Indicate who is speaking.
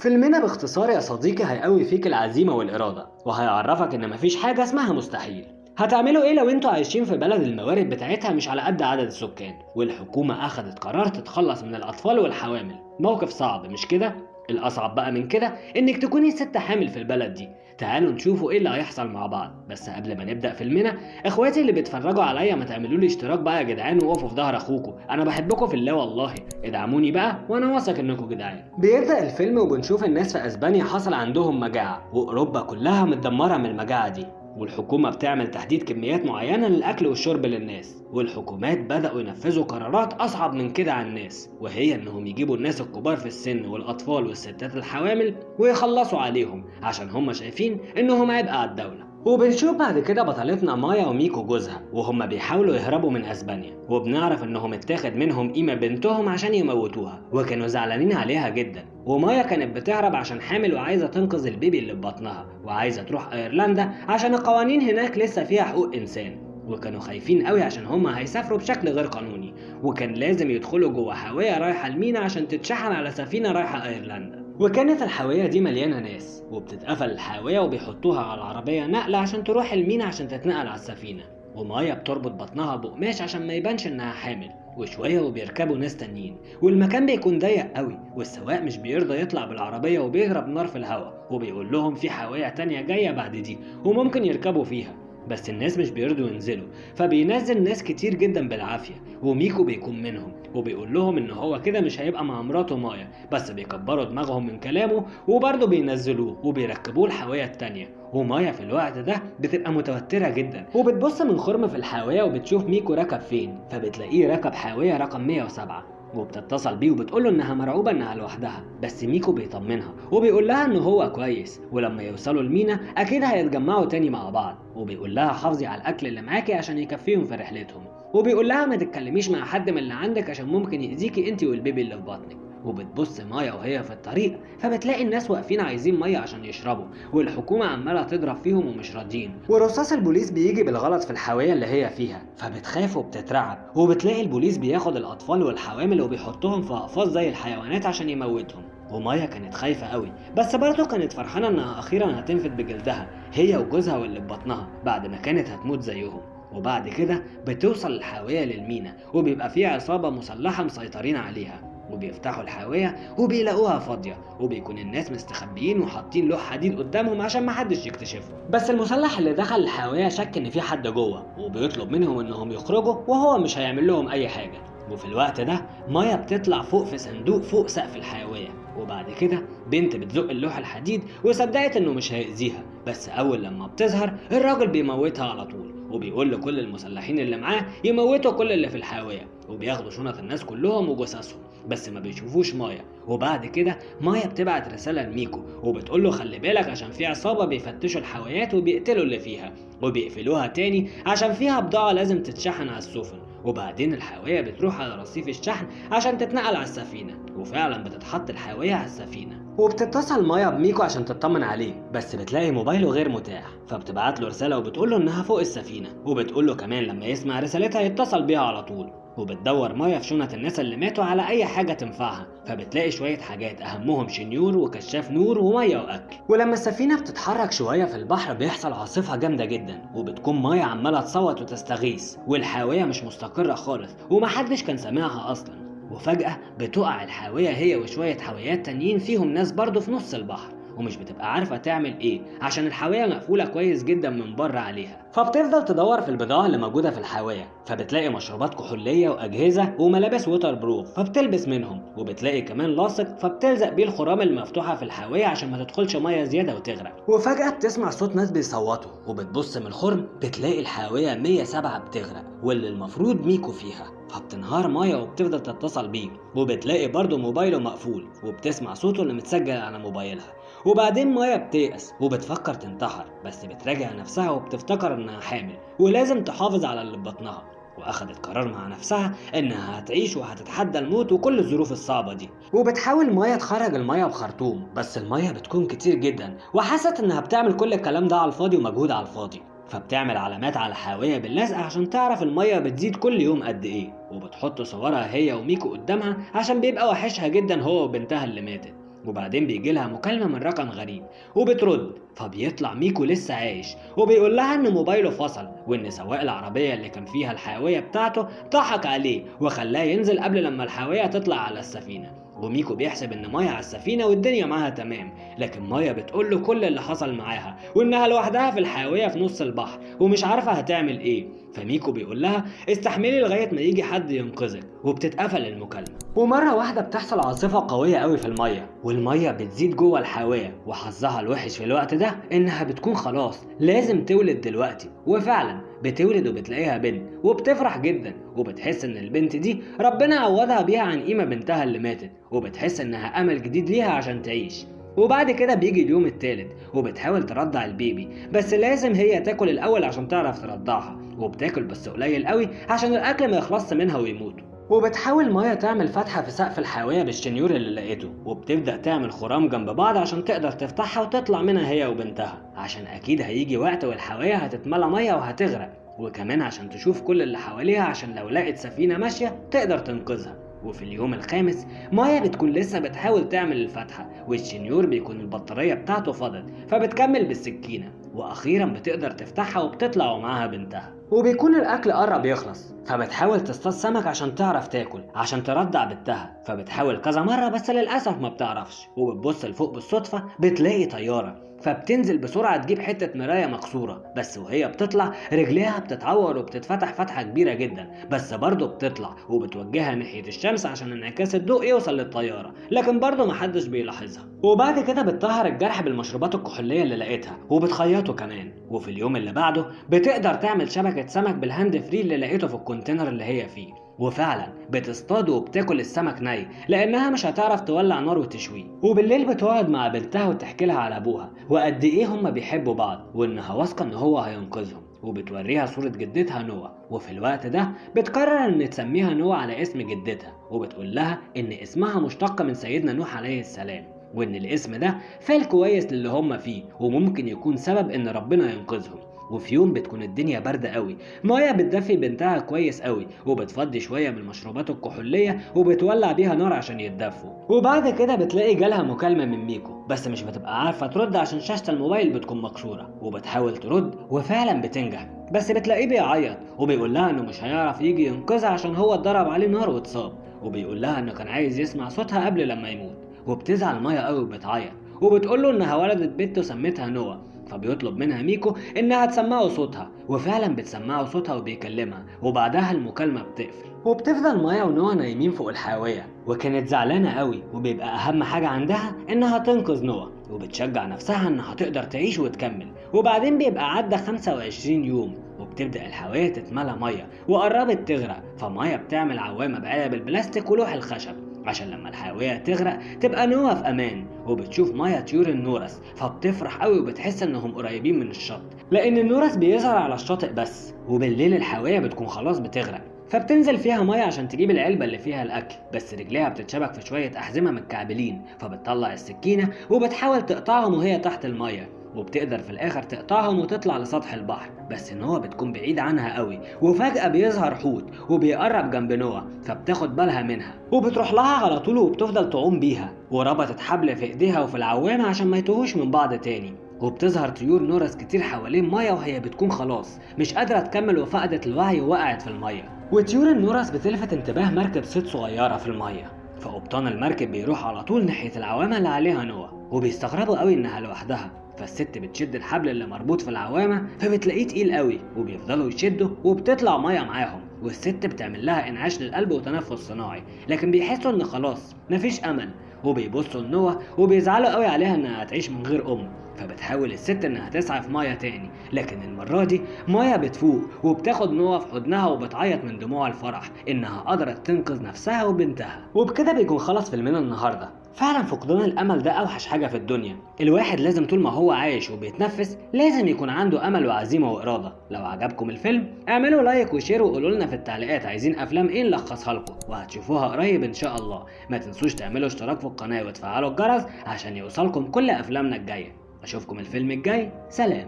Speaker 1: فيلمنا باختصار يا صديقي هيقوي فيك العزيمة والإرادة، وهيعرفك إن مفيش حاجة اسمها مستحيل. هتعملوا إيه لو أنتوا عايشين في بلد الموارد بتاعتها مش على قد عدد السكان، والحكومة أخدت قرار تتخلص من الأطفال والحوامل؟ موقف صعب مش كده؟ الأصعب بقى من كده إنك تكوني ست حامل في البلد دي. تعالوا نشوفوا إيه اللي هيحصل مع بعض، بس قبل ما نبدأ فيلمنا إخواتي اللي بيتفرجوا عليا ما تعملوا لي اشتراك بقى يا جدعان وقفوا في ظهر أخوكم، أنا بحبكم في الله والله، ادعموني بقى وأنا واثق إنكم جدعان. بيبدأ الفيلم وبنشوف الناس في أسبانيا حصل عندهم مجاعة، وأوروبا كلها متدمرة من المجاعة دي، والحكومة بتعمل تحديد كميات معينة للأكل والشرب للناس، والحكومات بدأوا ينفذوا قرارات أصعب من كده على الناس، وهي إنهم يجيبوا الناس الكبار في السن والأطفال والستات الحوامل ويخلصوا عليهم عشان هم شايفين إنهم عبء على الدولة. وبنشوف بعد كده بطلتنا مايا وميكو جوزها وهم بيحاولوا يهربوا من اسبانيا، وبنعرف انهم اتاخد منهم قيمة بنتهم عشان يموتوها، وكانوا زعلانين عليها جدا. ومايا كانت بتهرب عشان حامل وعايزة تنقذ البيبي اللي في بطنها، وعايزة تروح ايرلندا عشان القوانين هناك لسه فيها حقوق انسان، وكانوا خايفين قوي عشان هم هيسافروا بشكل غير قانوني، وكان لازم يدخلوا جوه حاوية رايحة المينا عشان تتشحن على سفينة رايحة ايرلندا. وكانت الحاوية دي مليانة ناس، وبتتقفل الحاوية وبيحطوها على العربية نقل عشان تروح المينا عشان تتنقل على السفينة، ومايا بتربط بطنها بقماش عشان ما يبانش انها حامل، وشوية وبيركبوا ناس تانيين، والمكان بيكون ضيق قوي، والسواق مش بيرضى يطلع بالعربية وبيضرب نار في الهواء، وبيقول لهم في حاوية تانية جاية بعد دي وممكن يركبوا فيها، بس الناس مش بيرضوا ينزلوا، فبينزل ناس كتير جدا بالعافية، وميكو بيكون منهم، وبيقول لهم ان هو كده مش هيبقى مع مراته مايا، بس بيكبروا دماغهم من كلامه وبرضه بينزلوه وبيركبوه الحاوية التانية. ومايا في الوقت ده بتبقى متوترة جدا، وبتبص من خرم في الحاوية وبتشوف ميكو ركب فين، فبتلاقيه ركب حاوية رقم 107، وبتتصل بيه وبتقوله انها مرعوبة انها لوحدها، بس ميكو بيطمنها وبيقول لها ان هو كويس، ولما يوصلوا المينا اكيد هيتجمعوا تاني مع بعض، وبيقول لها حافظي على الاكل اللي معاكي عشان يكفيهم في رحلتهم، وبيقول لها ما تتكلميش مع حد من اللي عندك عشان ممكن يأذيكي انت والبيبي اللي في بطنك. وبتبص مايا وهي في الطريق فبتلاقي الناس واقفين عايزين ميه عشان يشربوا، والحكومه عماله تضرب فيهم ومش راضيين، ورصاص البوليس بيجي بالغلط في الحاويه اللي هي فيها، فبتخاف وبتترعب، وبتلاقي البوليس بياخد الاطفال والحوامل وبيحطهم في اقفاص زي الحيوانات عشان يموتهم. ومايا كانت خايفه قوي، بس برضه كانت فرحانه انها اخيرا هتنفد بجلدها هي وجوزها واللي في بطنها بعد ما كانت هتموت زيهم. وبعد كده بتوصل الحاويه للمينا، وبيبقى فيه عصابه مسلحه مسيطرين عليها، وبيفتحوا الحاوية وبيلاقوها فاضية، وبيكون الناس مستخبيين وحاطين لوح حديد قدامهم عشان محدش يكتشفه، بس المسلح اللي دخل الحاوية شك ان في حد جوه، وبيطلب منهم انهم يخرجوا وهو مش هيعمل لهم اي حاجة. وفي الوقت ده مايا بتطلع فوق في صندوق فوق سقف الحاوية، وبعد كده بنت بتزق اللوح الحديد وصدقت انه مش هيأذيها، بس اول لما بتظهر الراجل بيموتها على طول، وبيقول لكل المسلحين اللي معاه يموتوا كل اللي في الحاوية، وبياخدوا شنط الناس كلهم وجثثهم، بس ما بيشوفوش مايا. وبعد كده مايا بتبعت رسالة لميكو وبتقول له خلي بالك عشان في عصابة بيفتشوا الحاويات وبيقتلوا اللي فيها، وبيقفلوها تاني عشان فيها بضاعة لازم تتشحن على السفن. وبعدين الحاوية بتروح على رصيف الشحن عشان تتنقل على السفينة، وفعلا بتتحط الحاوية على السفينة، وبتتصل مايا بميكو عشان تطمن عليه، بس بتلاقي موبايله غير متاح، فبتبعت له رسالة وبتقول له انها فوق السفينة، وبتقول له كمان لما يسمع رسالتها يتصل بيها على طول. وبتدور مايا في شنط الناس اللي ماتوا على اي حاجة تنفعها، فبتلاقي شوية حاجات اهمهم شنيور وكشاف نور ومية واكل. ولما السفينة بتتحرك شوية في البحر بيحصل عاصفة جامدة جدا، وبتكون مايا عمالة تصوت وتستغيث، والحاوية مش مستقرة خالص ومحدش كان سامعها اصلا. وفجأة بتقع الحاوية هي وشوية حاويات تانيين فيهم ناس برضو في نص البحر، ومش بتبقى عارفة تعمل ايه عشان الحاوية مقفولة كويس جدا من بره عليها، فبتفضل تدور في البضاعة اللي موجودة في الحاوية، فبتلاقي مشروبات كحولية وأجهزة وملابس ووتر بروف فبتلبس منهم، وبتلاقي كمان لاصق فبتلزق بيه الخرام المفتوحة في الحاوية عشان ما تدخلش مية زيادة وتغرق. وفجأة بتسمع صوت ناس بيصوتوا، وبتبص من الخرم بتلاقي الحاوية 107 بتغرق واللي المفروض ميكو فيها، فبتنهار مايا وبتفضل تتصل بيه، وبتلاقي برضه موبايله مقفول وبتسمع صوته اللي متسجل على موبايلها. وبعدين مايا بتيأس وبتفكر تنتحر، بس بتراجع نفسها وبتفتكر انها حامل ولازم تحافظ على اللي في بطنها، واخدت قرار مع نفسها انها هتعيش وهتتحدى الموت وكل الظروف الصعبة دي. وبتحاول مايا تخرج المية بخرطوم، بس المية بتكون كتير جدا، وحست انها بتعمل كل الكلام ده على الفاضي ومجهود على الفاضي، فبتعمل علامات على الحاوية باللزق عشان تعرف المية بتزيد كل يوم قد ايه، وبتحط صورها هي وميكو قدامها عشان بيبقى وحشها جدا هو وبنتها اللي ماتت. وبعدين بيجي لها مكالمة من رقم غريب وبترد، فبيطلع ميكو لسه عايش وبيقول لها ان موبايله فصل وان سواق العربية اللي كان فيها الحاوية بتاعته ضحك عليه وخلاه ينزل قبل لما الحاوية تطلع على السفينة. وميكو بيحسب ان مايا على السفينة والدنيا معاها تمام، لكن مايا بتقول له كل اللي حصل معاها وانها لوحدها في الحاوية في نص البحر ومش عارفة هتعمل ايه. فميكو بيقول لها استحملي لغاية ما يجي حد ينقذك، وبتتقفل المكالمة. ومرة واحدة بتحصل عاصفة قوية قوي في المية، والمية بتزيد جوه الحاوية، وحظها الوحش في الوقت ده انها بتكون خلاص لازم تولد دلوقتي. وفعلا بتولد وبتلاقيها بنت وبتفرح جدا، وبتحس ان البنت دي ربنا عوضها بيها عن قيمة بنتها اللي ماتت، وبتحس انها امل جديد ليها عشان تعيش. وبعد كده بيجي اليوم الثالث وبتحاول ترضع البيبي، بس لازم هي تاكل الاول عشان تعرف ترضعها، وبتاكل بس قليل قوي عشان الاكل ما يخلصش منها ويموتوا. وبتحاول مايا تعمل فتحة في سقف الحاوية بالشنيور اللي لقيته، وبتبدأ تعمل خرام جنب بعض عشان تقدر تفتحها وتطلع منها هي وبنتها، عشان أكيد هيجي وقت والحاوية هتتملى مية وهتغرق، وكمان عشان تشوف كل اللي حواليها عشان لو لقت سفينة ماشية تقدر تنقذها. وفي اليوم الخامس مايا بتكون لسه بتحاول تعمل الفتحة، والشنيور بيكون البطارية بتاعته فضت، فبتكمل بالسكينة واخيرا بتقدر تفتحها وبتطلع ومعاها بنتها. وبيكون الاكل قرب يخلص، فبتحاول تصطاد سمك عشان تعرف تاكل عشان ترضع بنتها، فبتحاول كذا مرة بس للاسف ما بتعرفش، وبتبص لفوق بالصدفة بتلاقي طيارة، فبتنزل بسرعة تجيب حتة مراية مكسورة، بس وهي بتطلع رجليها بتتعور وبتتفتح فتحة كبيرة جدا، بس برضه بتطلع وبتوجهها ناحية الشمس عشان انعكاس الضوء يوصل للطيارة، لكن برضه محدش بيلاحظها. وبعد كده بتطهر الجرح بالمشروبات الكحولية اللي لقيتها وبتخيطه كمان. وفي اليوم اللي بعده بتقدر تعمل شبكة سمك بالهاند فري اللي لقيته في الكونتينر اللي هي فيه، وفعلا بتصطاد وبتاكل السمك ني لانها مش هتعرف تولع نار وتشويه. وبالليل بتقعد مع بنتها وتحكي لها على ابوها وقد ايه هما بيحبوا بعض وانها واثقه ان هو هينقذهم، وبتوريها صورة جدتها نوا. وفي الوقت ده بتقرر ان تسميها نوا على اسم جدتها، وبتقول لها ان اسمها مشتق من سيدنا نوح عليه السلام، وان الاسم ده فال كويس للي هما فيه وممكن يكون سبب ان ربنا ينقذهم. وفي يوم بتكون الدنيا باردة قوي، مايا بتدفي بنتها كويس قوي وبتفضي شوية من المشروبات الكحولية وبتولع بيها نار عشان يتدفوا. وبعد كده بتلاقي جالها مكالمة من ميكو، بس مش بتبقى عارفة ترد عشان شاشة الموبايل بتكون مكسورة، وبتحاول ترد وفعلا بتنجح، بس بتلاقيه بيعيط وبيقول لها انه مش هيعرف يجي ينقذها عشان هو اتضرب عليه نار واتصاب، وبيقول لها انه كان عايز يسمع صوتها قبل لما يموت. وبتزعل مايا قوي وبتعيط وبتقول له انها ولدت بنت وسمتها نوا، فبيطلب منها ميكو انها تسمعه صوتها، وفعلا بتسمعه صوتها وبيكلمها، وبعدها المكالمة بتقفل. وبتفضل مايا ونوا نايمين فوق الحاوية، وكانت زعلانة قوي وبيبقى اهم حاجة عندها انها تنقذ نوا، وبتشجع نفسها انها تقدر تعيش وتكمل. وبعدين بيبقى عدى 25 يوم وبتبدأ الحاوية تتملى مية وقربت تغرق، فمايا بتعمل عوامة بعلب البلاستيك ولوح الخشب عشان لما الحاوية تغرق تبقى نوا في امان. وبتشوف مايا طيور النورس فبتفرح قوي وبتحس انهم قريبين من الشط، لان النورس بيظهر على الشاطئ بس. وبالليل الحاوية بتكون خلاص بتغرق، فبتنزل فيها مايا عشان تجيب العلبة اللي فيها الأكل، بس رجليها بتتشبك في شوية أحزمة متكعبلين، فبتطلع السكينة وبتحاول تقطعهم وهي تحت الماية، وبتقدر في الآخر تقطعهم وتطلع لسطح البحر، بس نوا بتكون بعيد عنها قوي، وفجأة بيظهر حوت وبيقرب جنب نوا، فبتاخد بالها منها وبتروح لها على طول وبتفضل تعوم بيها، وربطت حبل في ايديها وفي العوامة عشان ما يتوهوش من بعض تاني. وبتظهر طيور نورس كتير حوالين مايا وهي بتكون خلاص مش قادرة تكمل وفقدت الوعي ووقعت في المية. وطيور النورس بتلفت انتباه مركب صيد صغيرة في المية، فقبطان المركب بيروح على طول ناحية العوامة اللي عليها نوا، وبيستغربوا قوي انها لوحدها، فالست بتشد الحبل اللي مربوط في العوامة فبتلاقيه تقيل قوي، وبيفضلوا يشدوا وبتطلع مية معاهم، والست بتعمل لها انعاش للقلب وتنفس صناعي، لكن بيحسوا ان خلاص مفيش امل، وبيبصوا لنوا وبيزعلوا قوي عليها انها هتعيش من غير ام، فبتحاول الست انها تسعى في مايا تاني، لكن المرة دي مايا بتفوق وبتاخد نوا في حضنها وبتعيط من دموع الفرح انها قدرت تنقذ نفسها وبنتها. وبكده بيكون خلص فيلمنا النهارده. فعلا فقدان الامل ده اوحش حاجه في الدنيا، الواحد لازم طول ما هو عايش وبيتنفس لازم يكون عنده امل وعزيمه واراده. لو عجبكم الفيلم اعملوا لايك وشير وقولوا لنا في التعليقات عايزين افلام ايه نلخصها لكم، وهتشوفوها قريب ان شاء الله. ما تنسوش تعملوا اشتراك في القناه وتفعلوا الجرس عشان يوصلكم كل افلامنا الجايه. اشوفكم الفيلم الجاي، سلام.